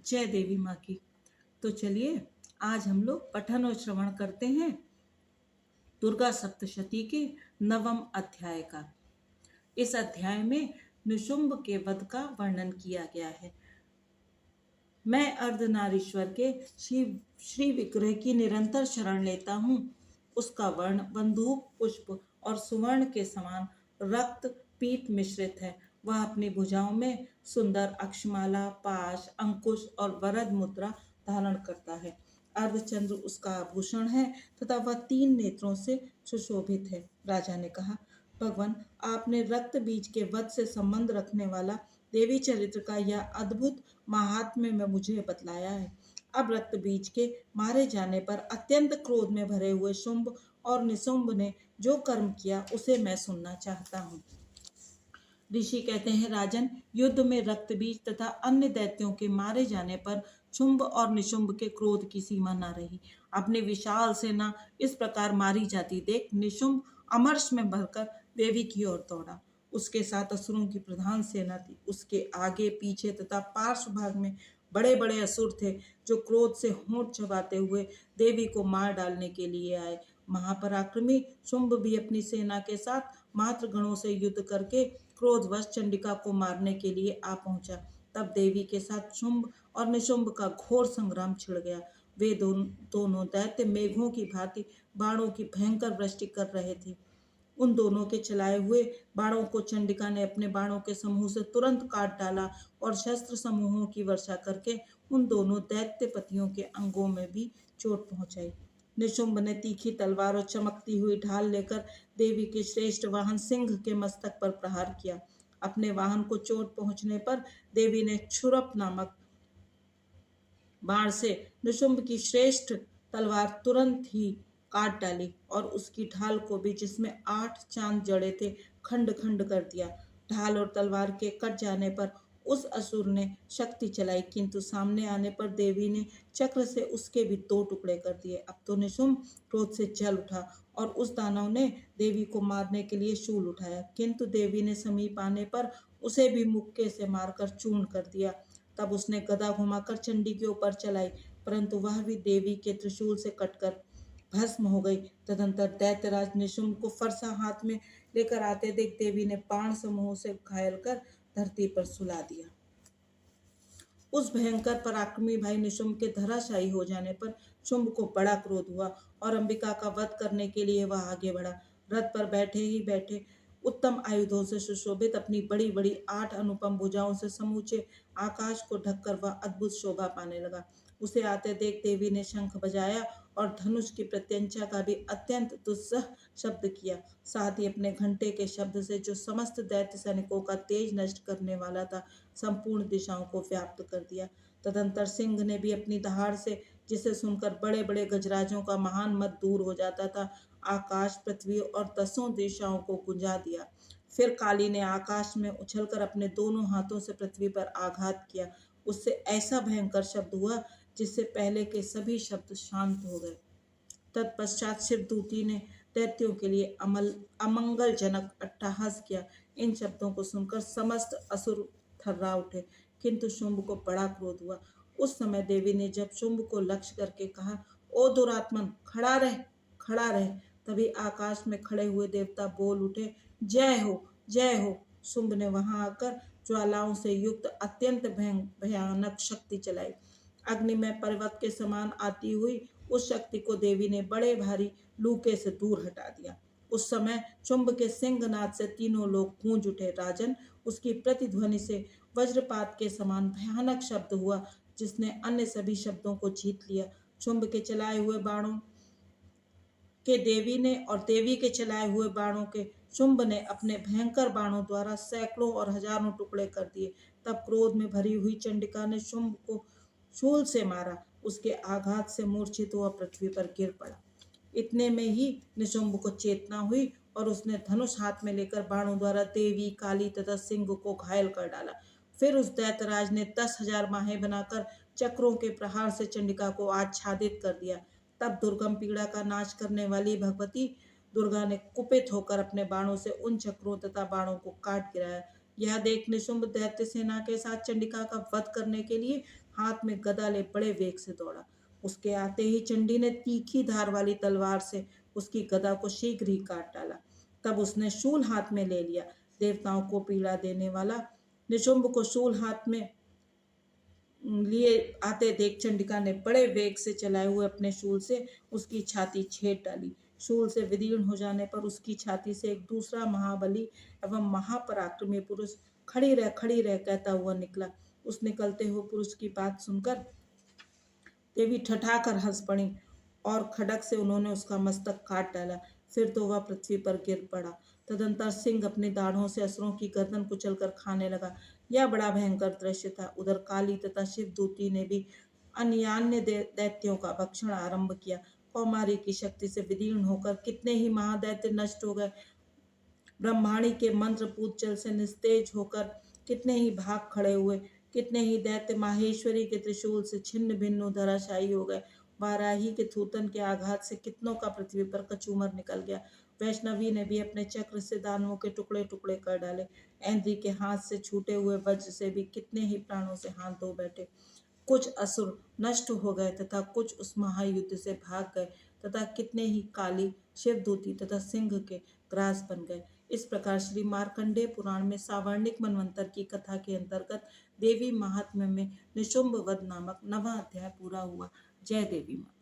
जय देवी माँ की। तो चलिए आज हम लोग पठन और श्रवण करते हैं दुर्गा सप्तशती के नवम अध्याय का। इस अध्याय में निशुंभ के वध का वर्णन किया गया है। मैं अर्धनारीश्वर के श्री विग्रह की निरंतर शरण लेता हूँ। उसका वर्ण बंदूक पुष्प और सुवर्ण के समान रक्त पीत मिश्रित है। वह अपनी भुजाओं में सुंदर अक्षमाला, पाश, अंकुश और वरद मुद्रा धारण करता है। अर्धचंद्र उसका आभूषण है तथा वह 3 नेत्रों से सुशोभित है। राजा ने कहा, भगवान, आपने रक्त बीज के वध से संबंध रखने वाला देवी चरित्र का यह अद्भुत महात्म्य में मुझे बतलाया है। अब रक्त बीज के मारे जाने पर अत्यंत क्रोध में भरे हुए शुंभ और निशुंभ ने जो कर्म किया उसे मैं सुनना चाहता हूँ। ऋषि कहते हैं, राजन, युद्ध में रक्त बीज तथा अन्य दैत्यों के मारे जाने पर शुंभ और निशुंभ के क्रोध की सीमा न रही। अपनी विशाल सेना इस प्रकार मारी जाती देख निशुंभ अमर्ष में भरकर देवी की ओर दौड़ा। उसके साथ असुरों की प्रधान सेना थी। उसके आगे पीछे तथा पार्श्व भाग में बड़े बड़े असुर थे जो क्रोध से होंठ चबाते हुए देवी को मार डालने के लिए आए। महापराक्रमी शुंभ भी अपनी सेना के साथ मात्र गणों से युद्ध करके क्रोधवश चंडिका को मारने के लिए आ पहुंचा। तब देवी के साथ शुंभ और निशुंभ का घोर संग्राम छिड़ गया। वे दोनों दैत्य मेघों की भांति बाणों की भयंकर वृष्टि कर रहे थे। उन दोनों के चलाए हुए बाणों को चंडिका ने अपने बाणों के समूह से तुरंत काट डाला और शस्त्र समूहों की वर्षा करके उन दोनों दैत्य पतियों के अंगों में भी चोट पहुंचाई। निशुंभ ने तीखी तलवार और चमकती हुई ढाल लेकर देवी के श्रेष्ठ वाहन सिंह के मस्तक पर प्रहार किया। अपने वाहन को चोट पहुंचने पर देवी ने छुरप नामक बाण से निशुंभ की श्रेष्ठ तलवार तुरंत ही काट डाली और उसकी ढाल को भी, जिसमें 8 चांद जड़े थे, खंड खंड कर दिया। ढाल और तलवार के कट जाने पर उस असुर ने शक्ति चलाई, किंतु सामने आने पर देवी ने चक्र से उसके भी 2 टुकड़े कर दिए। अब तो निशुंभ क्रोध से जल उठा और उस दानव ने देवी को मारने के लिए शूल उठाया, किंतु देवी ने समीप आने पर उसे भी मुक्के से मारकर चूर्ण कर दिया। तब उसने गदा घुमाकर चंडी के ऊपर चलाई, परंतु वह भी देवी के त्रिशूल से कटकर भस्म हो गई। तदंतर दैत्यराज निशुंभ को फरसा हाथ में लेकर आते देख देवी ने बाण समूह से घायल कर धरती पर सुला दिया। उस भयंकर पराक्रमी भाई निशुंभ के धराशायी हो जाने पर शुंभ को बड़ा क्रोध हुआ और अंबिका का वध करने के लिए वह आगे बढ़ा। रथ पर बैठे ही बैठे उत्तम आयुधों से सुशोभित अपनी बड़ी बड़ी 8 अनुपम भुजाओं से समूचे आकाश को ढककर वह अद्भुत शोभा पाने लगा। उसे आते देख देवी ने शंख बजाया और धनुष की प्रत्यंचा का भी अत्यंत दुस्सह शब्द किया। साथ ही अपने घंटे के शब्द से, जो समस्त दैत्य सैनिकों का तेज नष्ट करने वाला था, संपूर्ण दिशाओं को व्याप्त कर दिया। तदंतर सिंह ने भी अपनी दहाड़ से, जिसे सुनकर बड़े बड़े गजराजों का महान मत दूर हो जाता था, आकाश, पृथ्वी और 10 दिशाओं को गुंजा दिया। फिर काली ने आकाश में उछलकर अपने दोनों हाथों से पृथ्वी पर आघात किया। उससे ऐसा भयंकर शब्द हुआ जिससे पहले के सभी शब्द शांत हो गए। तत्पश्चात शिवदूती ने दैत्यों के लिए अमंगलजनक अट्टहास किया। इन शब्दों को सुनकर समस्त असुर थर्रा उठे, किंतु शुंभ को बड़ा क्रोध हुआ। उस समय देवी ने जब शुंभ को लक्ष्य करके कहा, ओ दुरात्मन, खड़ा रह, खड़ा रह, तभी आकाश में खड़े हुए देवता बोल उठे, जय हो, जय हो। शुंभ ने वहां आकर ज्वालाओं से युक्त अत्यंत भयानक शक्ति चलाई। अग्निमय पर्वत के समान आती हुई उस शक्ति को देवी ने बड़े भारी लूके से दूर हटा दिया। उस समय शुंभ के सिंहनाद से तीनों लोग गूंज उठे। राजन, उसकी प्रतिध्वनि से वज्रपात के समान भयानक शब्द हुआ, जिसने अन्य सभी शब्दों को जीत लिया। शुंभ के चलाए हुए बाणों के देवी ने और देवी के चलाए हुए बाणों के शुंभ ने अपने भयंकर बाणों द्वारा सैकड़ों और हजारों टुकड़े कर दिए। तब क्रोध में भरी हुई चंडिका ने शुंभ को शूल से मारा। उसके आघात से मूर्छित हुआ पृथ्वी पर गिर पड़ा। इतने में ही निशुंभ को चेतना हुई और उसने धनुष हाथ में लेकर बाणों द्वारा देवी, काली तथा सिंह को घायल कर डाला। फिर उस दैत्यराज ने 10,000 माहे बनाकर चक्रों के प्रहार से चंडिका को आच्छादित कर दिया। तब दुर्गम पीड़ा का नाश करने वाली भगवती दुर्गा ने कुपित होकर अपने बाणों से उन चक्रों तथा बाणों को काट गिराया। यह देख निशुंभ दैत्य सेना के साथ चंडिका का वध करने के लिए हाथ में गदा ले बड़े वेग से दौड़ा। उसके आते ही चंडी ने तीखी धार वाली तलवार से उसकी गदा को शीघ्र ही काट डाला। तब उसने शूल हाथ में ले लिया। देवताओं को पीड़ा देने वाला निशुंभ को शूल हाथ में लिए आते देख चंडिका ने बड़े वेग से चलाए हुए अपने शूल से उसकी छाती छेद डाली। शूल से विदीर्ण हो जाने पर उसकी छाती से एक दूसरा महाबली एवं महापराक्रमी पुरुष खड़ी रह कहता हुआ निकला। उस निकलते हुए पुरुष की बात सुनकर देवी ठठाकर हंस पड़ी और खड्ग से उन्होंने उसका मस्तक काट डाला। फिर तो वह पृथ्वी पर गिर पड़ा। तदंतर सिंह अपनी दाढ़ों से असुरों की गर्दन कुचलकर खाने लगा। यह बड़ा भयंकर दृश्य था। उधर काली तथा शिवदूती ने भी अन्यान्य दैत्यों का भक्षण आरंभ किया। कौमारी की शक्ति से विदीर्ण होकर कितने ही महादैत्य नष्ट हो गए। ब्रह्माणी के मंत्र पूत जल से निस्तेज होकर कितने ही भाग खड़े हुए। कितने ही दैत्य माहेश्वरी के त्रिशूल से छिन्न भिन्न धराशायी हो गए। वाराही के थूतन के आघात से कितनों का पृथ्वी पर कचूमर निकल गया। वैष्णवी ने भी अपने चक्र से दानवों के टुकड़े टुकड़े कर डाले। ऐन्द्री के हाथ से छूटे हुए वज्र से भी कितने ही प्राणों से हाथ धो बैठे। कुछ असुर नष्ट हो गए तथा कुछ उस महायुद्ध से भाग गए तथा कितने ही काली शिवदूती तथा सिंह के ग्रास बन गए। इस प्रकार श्री मार्कंडेय पुराण में सावर्णिक मनवंतर की कथा के अंतर्गत देवी महात्म्य में निशुंभ वध नामक 9वां अध्याय पूरा हुआ। जय देवी माँ।